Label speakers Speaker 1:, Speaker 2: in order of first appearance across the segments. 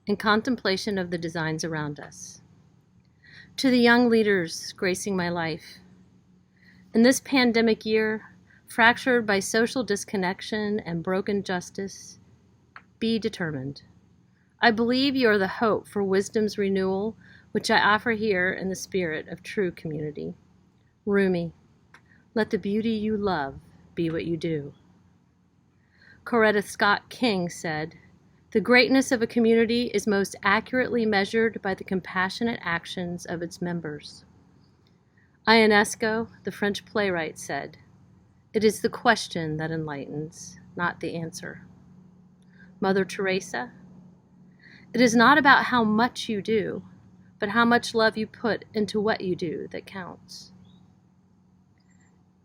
Speaker 1: in contemplation of the designs around us. To the young leaders gracing my life, in this pandemic year, fractured by social disconnection and broken justice, be determined. I believe you are the hope for wisdom's renewal, which I offer here in the spirit of true community. Rumi, let the beauty you love be what you do. Coretta Scott King said, the greatness of a community is most accurately measured by the compassionate actions of its members. Ionesco, the French playwright, said, it is the question that enlightens, not the answer. Mother Teresa, it is not about how much you do, but how much love you put into what you do that counts.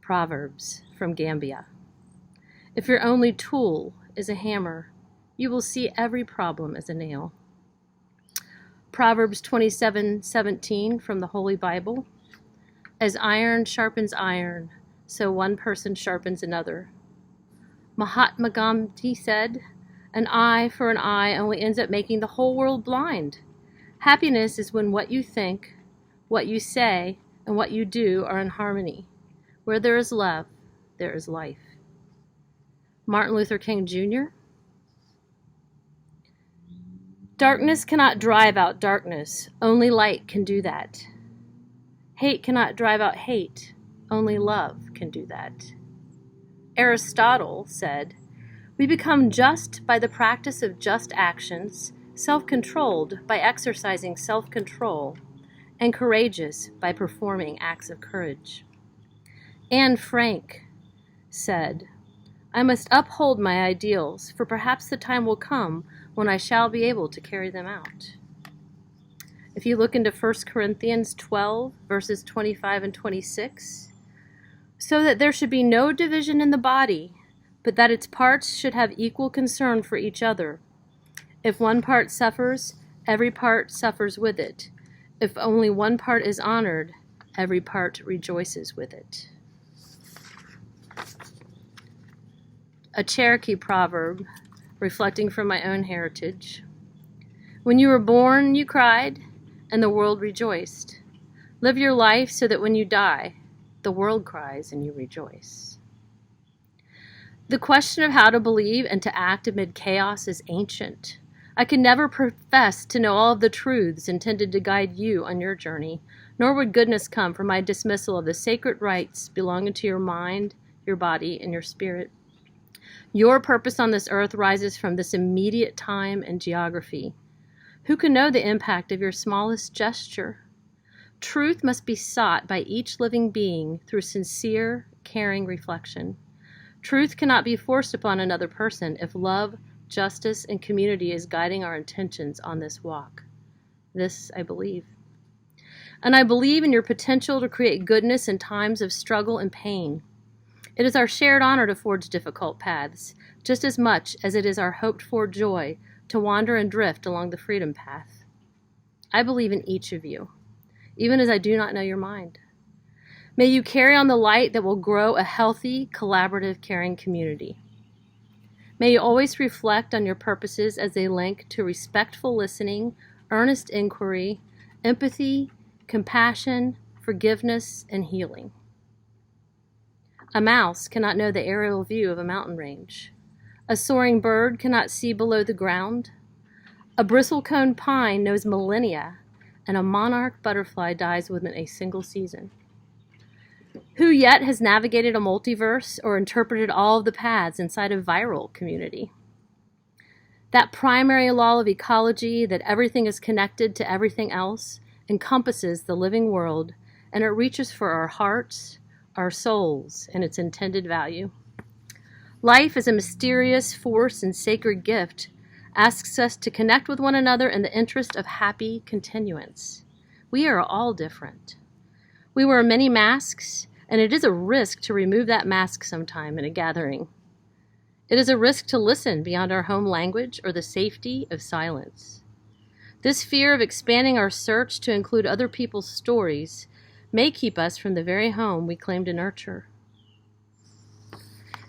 Speaker 1: Proverbs from Gambia. If your only tool is a hammer, you will see every problem as a nail. Proverbs 27:17 from the Holy Bible. As iron sharpens iron, so one person sharpens another. Mahatma Gandhi said, an eye for an eye only ends up making the whole world blind. Happiness is when what you think, what you say, and what you do are in harmony. Where there is love, there is life. Martin Luther King Jr. Darkness cannot drive out darkness. Only light can do that. Hate cannot drive out hate. Only love can do that. Aristotle said, we become just by the practice of just actions, self-controlled by exercising self-control, and courageous by performing acts of courage. Anne Frank said, I must uphold my ideals, for perhaps the time will come when I shall be able to carry them out. If you look into 1 Corinthians 12, verses 25 and 26, so that there should be no division in the body, but that its parts should have equal concern for each other. If one part suffers, every part suffers with it. If only one part is honored, every part rejoices with it. A Cherokee proverb, reflecting from my own heritage. When you were born, you cried, and the world rejoiced. Live your life so that when you die, the world cries and you rejoice. The question of how to believe and to act amid chaos is ancient. I can never profess to know all of the truths intended to guide you on your journey, nor would goodness come from my dismissal of the sacred rights belonging to your mind, your body, and your spirit. Your purpose on this earth rises from this immediate time and geography. Who can know the impact of your smallest gesture? Truth must be sought by each living being through sincere, caring reflection. Truth cannot be forced upon another person if love, justice, and community is guiding our intentions on this walk. This I believe. And I believe in your potential to create goodness in times of struggle and pain. It is our shared honor to forge difficult paths, just as much as it is our hoped-for joy to wander and drift along the freedom path. I believe in each of you, even as I do not know your mind. May you carry on the light that will grow a healthy, collaborative, caring community. May you always reflect on your purposes as they link to respectful listening, earnest inquiry, empathy, compassion, forgiveness, and healing. A mouse cannot know the aerial view of a mountain range. A soaring bird cannot see below the ground. A bristlecone pine knows millennia, and a monarch butterfly dies within a single season. Who yet has navigated a multiverse or interpreted all of the paths inside a viral community? That primary law of ecology, that everything is connected to everything else, encompasses the living world, and it reaches for our hearts, our souls, and its intended value. Life is a mysterious force and sacred gift, asks us to connect with one another in the interest of happy continuance. We are all different. We wear many masks, and it is a risk to remove that mask sometime in a gathering. It is a risk to listen beyond our home language or the safety of silence. This fear of expanding our search to include other people's stories may keep us from the very home we claim to nurture.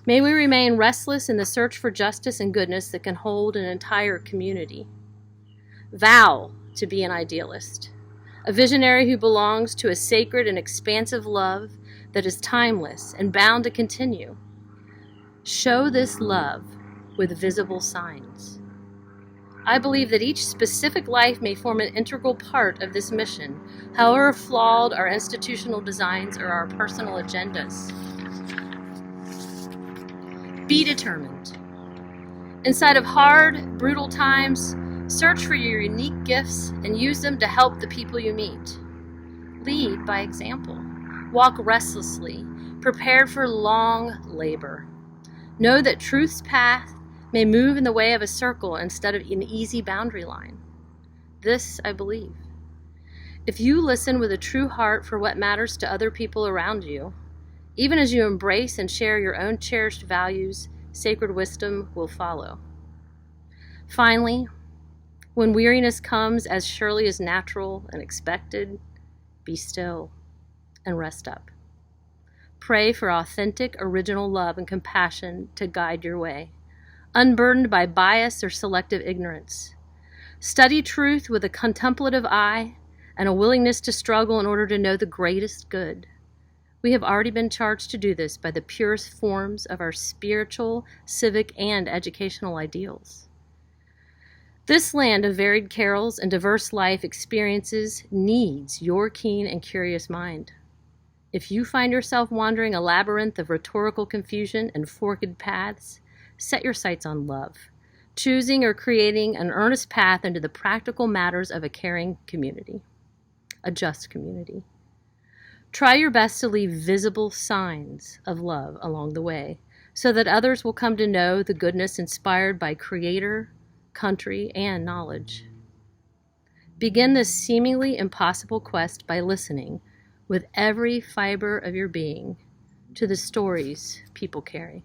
Speaker 1: May we remain restless in the search for justice and goodness that can hold an entire community. Vow to be an idealist, a visionary who belongs to a sacred and expansive love that is timeless and bound to continue. Show this love with visible signs. I believe that each specific life may form an integral part of this mission, however flawed our institutional designs or our personal agendas. Be determined. Inside of hard, brutal times, search for your unique gifts and use them to help the people you meet. Lead by example. Walk restlessly, prepared for long labor. Know that truth's path may move in the way of a circle instead of an easy boundary line. This I believe. If you listen with a true heart for what matters to other people around you, even as you embrace and share your own cherished values, sacred wisdom will follow. Finally, when weariness comes as surely as natural and expected, be still and rest up. Pray for authentic, original love and compassion to guide your way, unburdened by bias or selective ignorance. Study truth with a contemplative eye and a willingness to struggle in order to know the greatest good. We have already been charged to do this by the purest forms of our spiritual, civic, and educational ideals. This land of varied carols and diverse life experiences needs your keen and curious mind. If you find yourself wandering a labyrinth of rhetorical confusion and forked paths, set your sights on love, choosing or creating an earnest path into the practical matters of a caring community, a just community. Try your best to leave visible signs of love along the way so that others will come to know the goodness inspired by Creator, country, and knowledge. Begin this seemingly impossible quest by listening with every fiber of your being to the stories people carry.